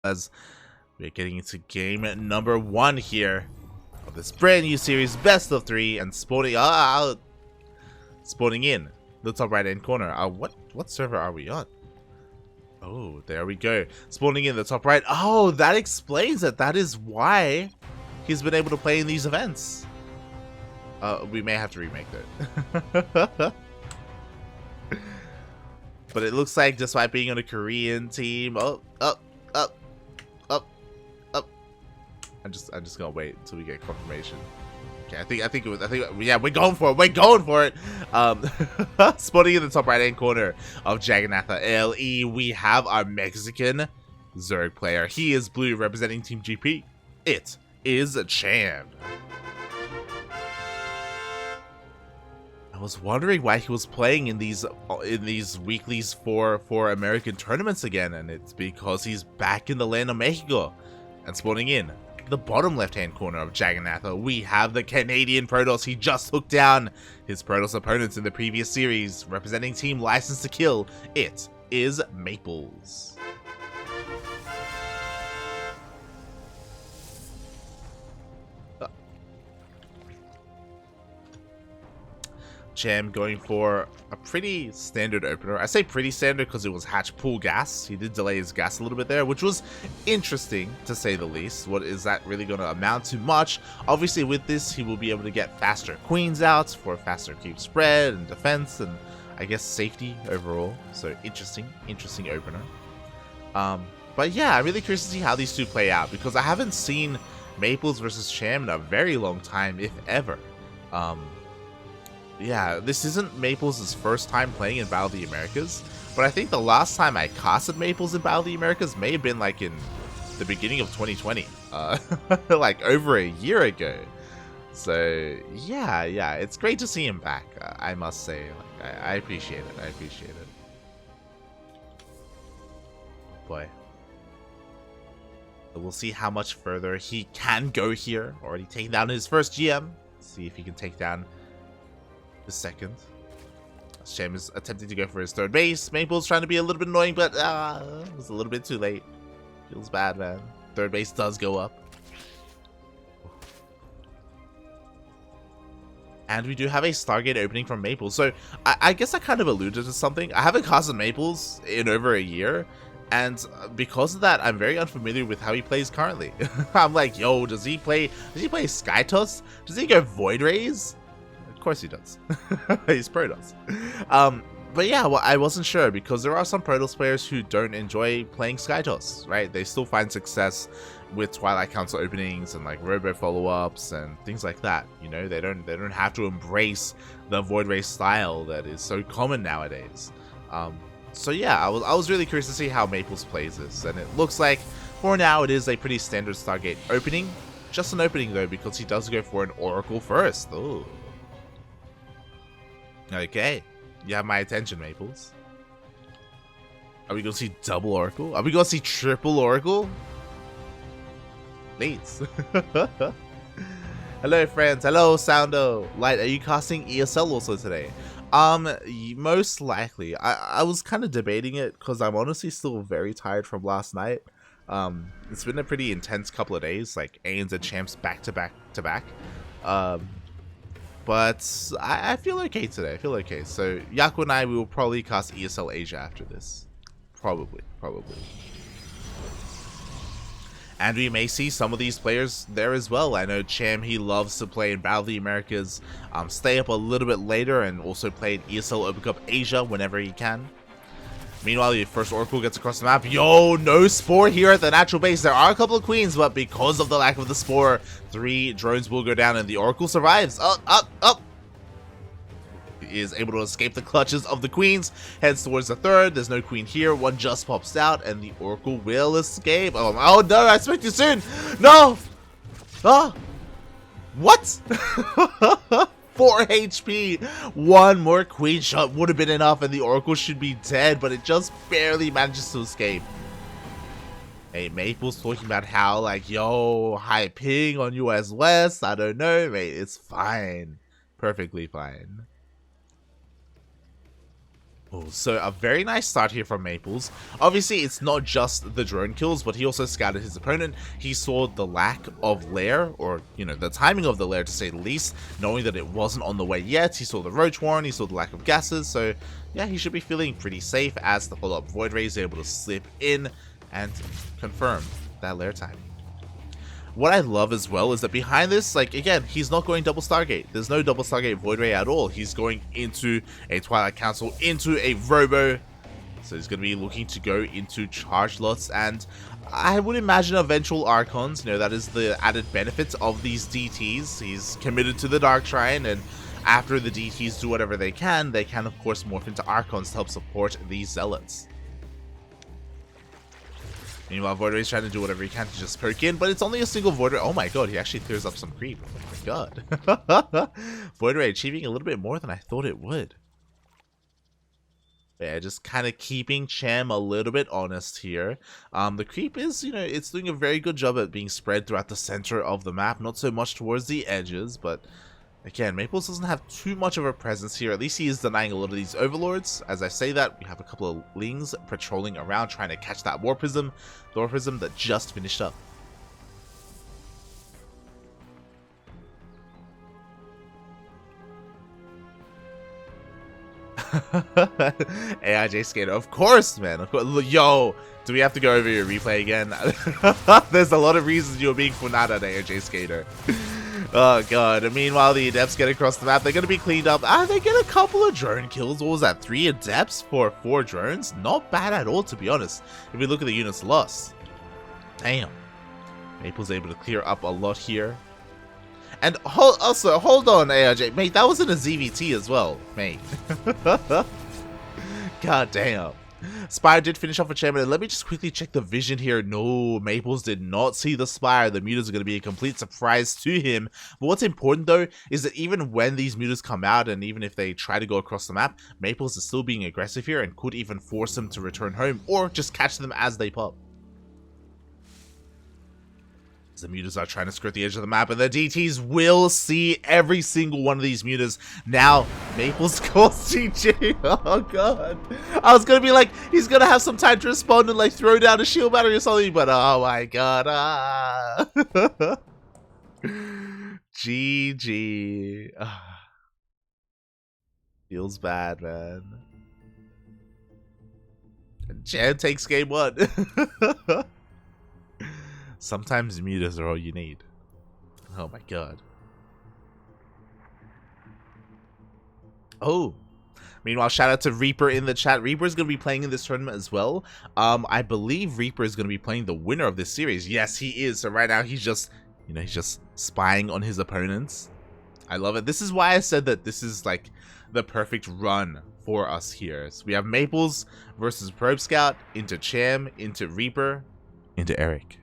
As we're getting into game number 1 here of this brand new series, best of 3, and spawning in the top right hand corner. What server are we on? Oh, there we go. Spawning in the top right. Oh, that explains it. That is why he's been able to play in these events. We may have to remake that. But it looks like despite being on a Korean team, up. I'm just gonna wait until we get confirmation. Okay, yeah, we're going for it. Spawning in the top right hand corner of Jagannatha LE, we have our Mexican Zerg player. He is blue, representing Team GP. It is Cham. I was wondering why he was playing in these weeklies for American tournaments again, and it's because he's back in the land of Mexico. And spawning in the bottom left-hand corner of Jagannatha, we have the Canadian Protoss. He just took down his Protoss opponents in the previous series, representing Team License to Kill. It is Maplez. Cham going for a pretty standard opener. I say pretty standard because it was hatch pool gas. He did delay his gas a little bit there, which was interesting to say the least. What is that really going to amount to? Much. Obviously with this he will be able to get faster queens out for faster keep spread and defense and I guess safety overall. So interesting opener. But yeah, I'm really curious to see how these two play out because I haven't seen Maplez versus Cham in a very long time, if ever. Yeah, this isn't Maplez' first time playing in Battle of the Americas, but I think the last time I casted Maplez in Battle of the Americas may have been like in the beginning of 2020, like over a year ago. So yeah, it's great to see him back. I must say, like, I appreciate it. Boy, we'll see how much further he can go here. Already taking down his first GM. See if he can take down the second. Cham is attempting to go for his third base. Maplez trying to be a little bit annoying, but it was a little bit too late. Feels bad, man. Third base does go up. And we do have a Stargate opening from Maplez. So I guess I kind of alluded to something. I haven't casted Maplez in over a year. And because of that, I'm very unfamiliar with how he plays currently. I'm like, yo, does he play Skytoss? Does he go Void Rays? Of course he does. He's Protoss. But yeah, well, I wasn't sure because there are some Protoss players who don't enjoy playing Skytoss, right? They still find success with Twilight Council openings and like Robo follow-ups and things like that. You know, they don't have to embrace the Void Ray style that is so common nowadays. So yeah, I was really curious to see how Maplez plays this, and it looks like for now it is a pretty standard Stargate opening. Just an opening though, because he does go for an Oracle first. Ooh. Okay, you have my attention, Maplez. Are we gonna see double Oracle? Are we gonna see triple Oracle? Please. Hello, friends. Hello, Soundo. Light, are you casting ESL also today? Most likely. I was kind of debating it because I'm honestly still very tired from last night. It's been a pretty intense couple of days, like ANZ and Champs back to back. But I feel okay today. I feel okay. So Yaku and I, we will probably cast ESL Asia after this. Probably. And we may see some of these players there as well. I know Cham, he loves to play in Battle of the Americas, stay up a little bit later, and also play in ESL Open Cup Asia whenever he can. Meanwhile, your first Oracle gets across the map. Yo, no Spore here at the natural base. There are a couple of Queens, but because of the lack of the Spore, 3 drones will go down and the Oracle survives. Up. He is able to escape the clutches of the Queens. Heads towards the third. There's no Queen here. One just pops out and the Oracle will escape. Oh no, I spoke too soon. No. What? 4 HP. One more Queen shot would have been enough and the Oracle should be dead, but it just barely manages to escape. Hey, Maplez talking about how, like, yo, high ping on US West. I don't know, mate. It's fine. Perfectly fine. Oh, so a very nice start here from Maplez. Obviously, it's not just the drone kills, but he also scouted his opponent. He saw the lack of lair, or, you know, the timing of the lair to say the least, knowing that it wasn't on the way yet. He saw the roach warren, he saw the lack of gases, so yeah, he should be feeling pretty safe as the follow-up Void Ray is able to slip in and confirm that lair timing. What I love as well is that behind this, like, again, he's not going double Stargate. There's no double Stargate Void Ray at all. He's going into a Twilight Council, into a Robo. So he's going to be looking to go into charge lots, and I would imagine eventual Archons. You know, that is the added benefit of these DTs. He's committed to the Dark Shrine, and after the DTs do whatever they can of course morph into Archons to help support these Zealots. Meanwhile, Void Ray's trying to do whatever he can to just poke in, but it's only a single Void Ray. Oh my god, he actually clears up some creep. Oh my god. Void Ray achieving a little bit more than I thought it would. Yeah, just kind of keeping Cham a little bit honest here. The creep is, you know, it's doing a very good job at being spread throughout the center of the map, not so much towards the edges, but again, Maplez doesn't have too much of a presence here. At least he is denying a lot of these overlords. As I say that, we have a couple of Lings patrolling around trying to catch that Warpism. The Warpism that just finished up. AIJ Skater, of course, man. Of course. Yo, do we have to go over your replay again? There's a lot of reasons you're being funada at AIJ Skater. Oh god. And meanwhile, the Adepts get across the map. They're going to be cleaned up. They get a couple of drone kills. What was that? 3 Adepts for 4 drones? Not bad at all, to be honest. If we look at the units lost. Damn. Maple's able to clear up a lot here. And also, hold on, ARJ. Mate, that was in a ZvT as well, mate. God damn. Spire did finish off a Cham, and let me just quickly check the vision here. No, Maplez did not see the Spire. The mutas are going to be a complete surprise to him. But what's important, though, is that even when these mutas come out, and even if they try to go across the map, Maplez is still being aggressive here and could even force them to return home, or just catch them as they pop. The mutas are trying to skirt the edge of the map, and the DTs will see every single one of these mutas. Now, Maplez calls GG. Oh god. I was gonna be like, he's gonna have some time to respond and like throw down a shield battery or something, but oh my god. GG. Feels bad, man. Cham takes game 1. Sometimes mutas are all you need. Oh my god. Oh. Meanwhile, shout out to Reaper in the chat. Reaper is going to be playing in this tournament as well. I believe Reaper is going to be playing the winner of this series. Yes, he is. So right now he's just, you know, he's just spying on his opponents. I love it. This is why I said that this is like the perfect run for us here. So we have Maplez versus Probe Scout, into Cham, into Reaper, into Eric.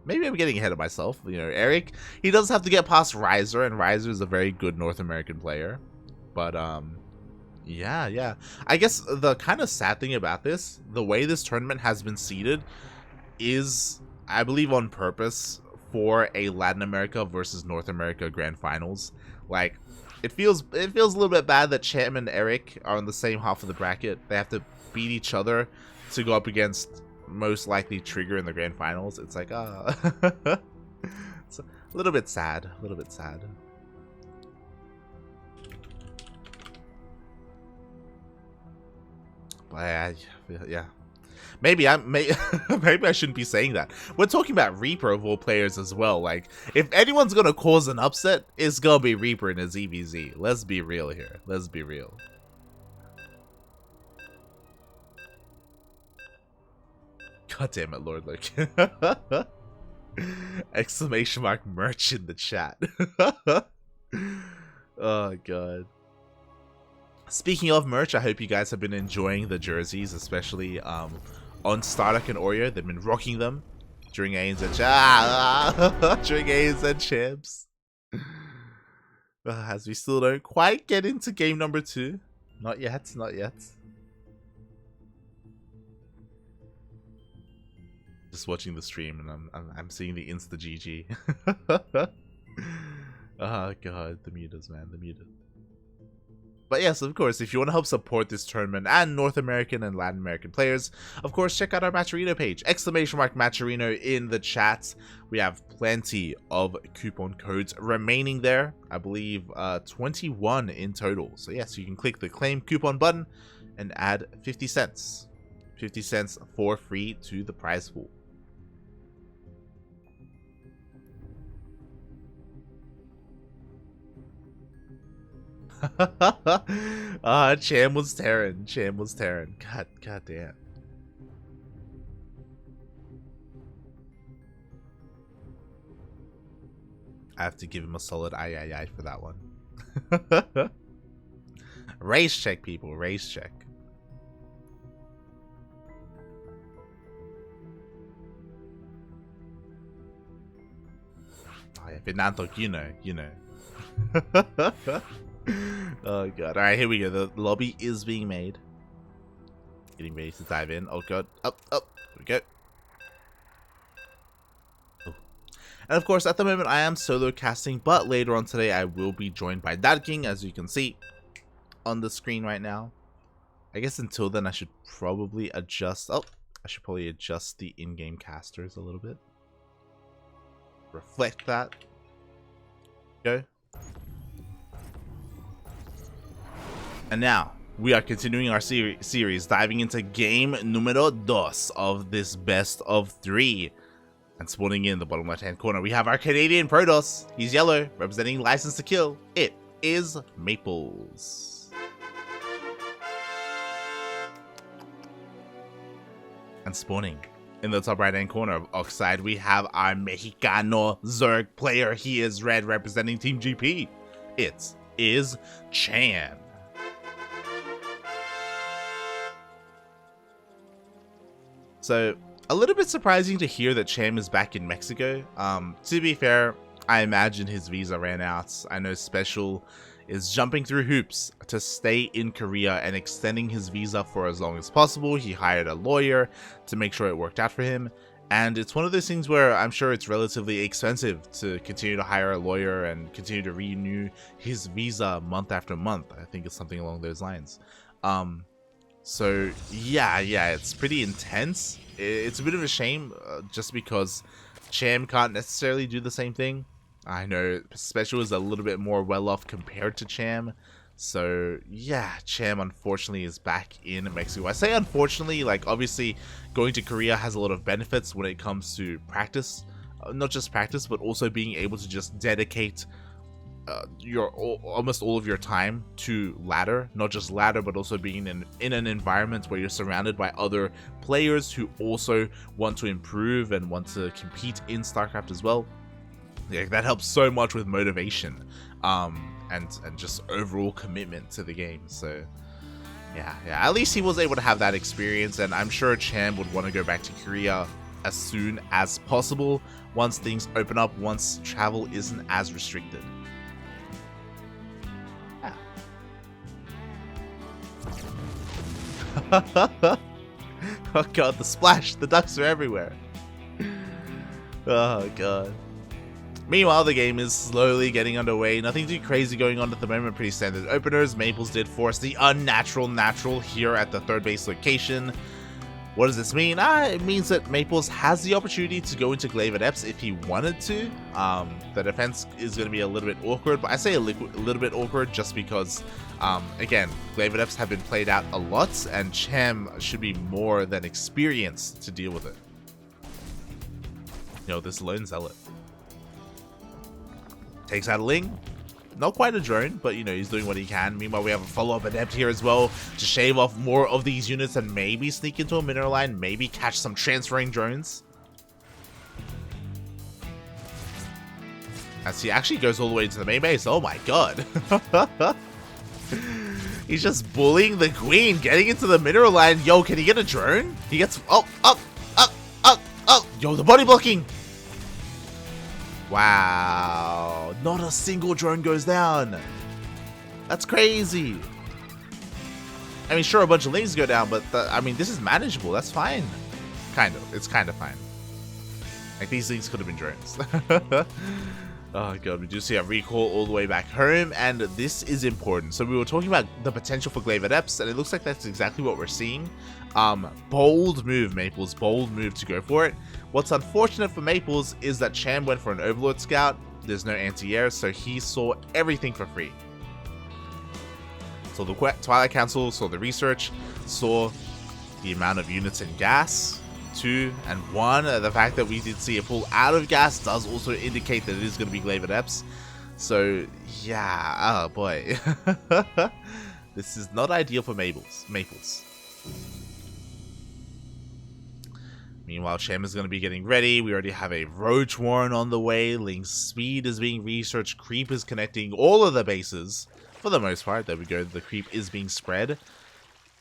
Maybe I'm getting ahead of myself. You know, Eric, he does have to get past Riser, and Riser is a very good North American player. But, yeah. I guess the kind of sad thing about this, the way this tournament has been seeded is, I believe, on purpose for a Latin America versus North America Grand Finals. Like, it feels a little bit bad that Cham and Eric are on the same half of the bracket. They have to beat each other to go up against most likely Trigger in the Grand Finals. It's like, it's a little bit sad. A little bit sad. But yeah. Maybe maybe I shouldn't be saying that. We're talking about Reaper of all players as well. Like, if anyone's gonna cause an upset, it's gonna be Reaper in a ZvZ. Let's be real here. Let's be real. God damn it, Lord Luke. Exclamation mark merch in the chat. Oh god. Speaking of merch, I hope you guys have been enjoying the jerseys, especially on Starduck and Oreo. They've been rocking them during ANZ during ANZ champs. As we still don't quite get into game number 2. Not yet, not yet. Just watching the stream and I'm seeing the insta GG. Oh god, the mutas, man, the mutas. But yes, of course, if you want to help support this tournament and North American and Latin American players, of course, check out our Matcherino page. ! Matcherino in the chat. We have plenty of coupon codes remaining there. I believe 21 in total. So yes, you can click the claim coupon button and add 50 cents. 50 cents for free to the prize pool. Cham was tearing. Cham was tearing. God damn. I have to give him a solid aye for that one. Race check, people. Race check. Oh yeah, Fernando, you know. Oh god. Alright, here we go. The lobby is being made. Getting ready to dive in. Oh god. Up. Here we go. Oh. And of course, at the moment, I am solo casting, but later on today, I will be joined by Ducklings, as you can see on the screen right now. I guess until then, I should probably adjust. Oh, I should probably adjust the in-game casters a little bit. Reflect that. Go. And now, we are continuing our series, diving into game numero dos of this best of 3. And spawning in the bottom left-hand corner, we have our Canadian Protoss. He's yellow, representing License to Kill. It is Maplez. And spawning in the top right-hand corner of Oxide, we have our Mexicano Zerg player. He is red, representing Team GP. It is Cham. So, a little bit surprising to hear that Cham is back in Mexico. To be fair, I imagine his visa ran out. I know Special is jumping through hoops to stay in Korea and extending his visa for as long as possible. He hired a lawyer to make sure it worked out for him. And it's one of those things where I'm sure it's relatively expensive to continue to hire a lawyer and continue to renew his visa month after month. I think it's something along those lines. So yeah, it's pretty intense. It's a bit of a shame just because Cham can't necessarily do the same thing. I know Special is a little bit more well off compared to Cham. So yeah, Cham unfortunately is back in Mexico. I say unfortunately, like obviously going to Korea has a lot of benefits when it comes to practice. Not just practice, but also being able to just dedicate almost all of your time to ladder. Not just ladder, but also being in an environment where you're surrounded by other players who also want to improve and want to compete in StarCraft as well. Yeah, that helps so much with motivation and just overall commitment to the game. So yeah, at least he was able to have that experience, and I'm sure Cham would want to go back to Korea as soon as possible once things open up, once travel isn't as restricted. Oh god, the splash! The ducks are everywhere. Oh god. Meanwhile, the game is slowly getting underway. Nothing too crazy going on at the moment. Pretty standard openers. Maplez did force the unnatural natural here at the third base location. What does this mean? It means that Maplez has the opportunity to go into Glaive Adepts if he wanted to. The defense is going to be a little bit awkward, but I say a little bit awkward just because, again, Glaive Adepts have been played out a lot, and Cham should be more than experienced to deal with it. You know, this lone zealot takes out a Ling. Not quite a drone, but you know, he's doing what he can. Meanwhile, we have a follow-up adept here as well to shave off more of these units and maybe sneak into a mineral line, maybe catch some transferring drones. As he actually goes all the way to the main base. Oh my god. He's just bullying the queen, getting into the mineral line. Yo, can he get a drone? He gets up. Yo, the body blocking. Wow, not a single drone goes down. That's crazy. I mean, sure, a bunch of Lings go down, but I mean, this is manageable. That's fine. Kind of. It's kind of fine. Like, these things could have been drones. Oh god, we do see a recall all the way back home, and this is important. So we were talking about the potential for Glaive Adepts, and it looks like that's exactly what we're seeing. Bold move, Maples, bold move to go for it. What's unfortunate for Maples is that Cham went for an Overlord Scout. There's no anti-air, so he saw everything for free. So the Twilight Council saw the research, saw the amount of units in gas. 2 and 1. The fact that we did see a pull out of gas does also indicate that it is going to be Glaive Adepts. So yeah, oh boy. This is not ideal for Maples. Meanwhile, Cham is going to be getting ready. We already have a Roach Warren on the way. Ling's speed is being researched. Creep is connecting all of the bases. For the most part, there we go. The creep is being spread.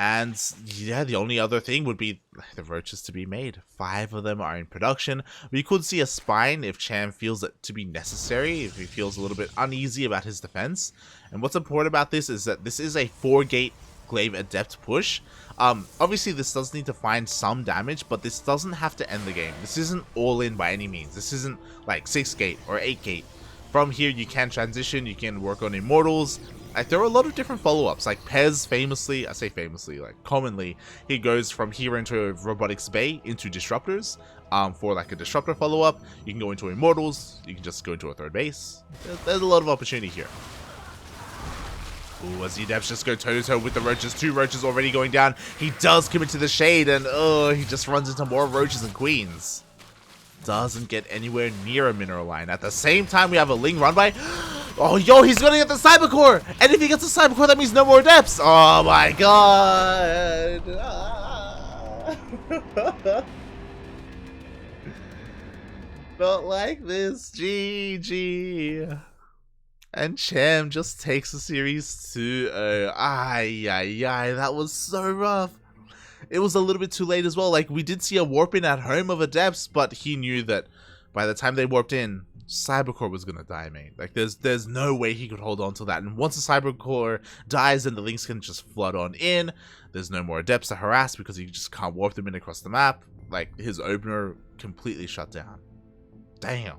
And yeah, the only other thing would be the roaches to be made. 5 of them are in production. We could see a spine if Cham feels it to be necessary, if he feels a little bit uneasy about his defense. And what's important about this is that this is a 4-gate Glaive Adept push. Obviously this does need to find some damage, but this doesn't have to end the game. This isn't all in by any means. This isn't like 6-gate or 8-gate. From here you can transition, you can work on Immortals. Like, there are a lot of different follow-ups. Like Pez famously, I say famously, like commonly, he goes from here into Robotics Bay into Disruptors for like a Disruptor follow-up. You can go into Immortals, you can just go into a 3rd base. There's a lot of opportunity here. Ooh, as Adepts just go toe-to-toe with the roaches. 2 roaches already going down. He does commit to the shade, and oh, he just runs into more roaches and queens. Doesn't get anywhere near a mineral line. At the same time, we have a Ling run by. Oh, yo, he's gonna get the Cyber Core! And if he gets the Cyber Core, that means no more Adepts! Oh my god! Felt like this, GG. And Cham just takes the series 2-0. Ay, that was so rough. It was a little bit too late as well. Like, we did see a warp in at home of Adepts, but he knew that by the time they warped in, Cybercore was gonna die, mate. Like, there's no way he could hold on to that. And once the Cybercore dies, then the Lynx can just flood on in. There's no more Adepts to harass because he just can't warp them in across the map. Like, his opener completely shut down. Damn.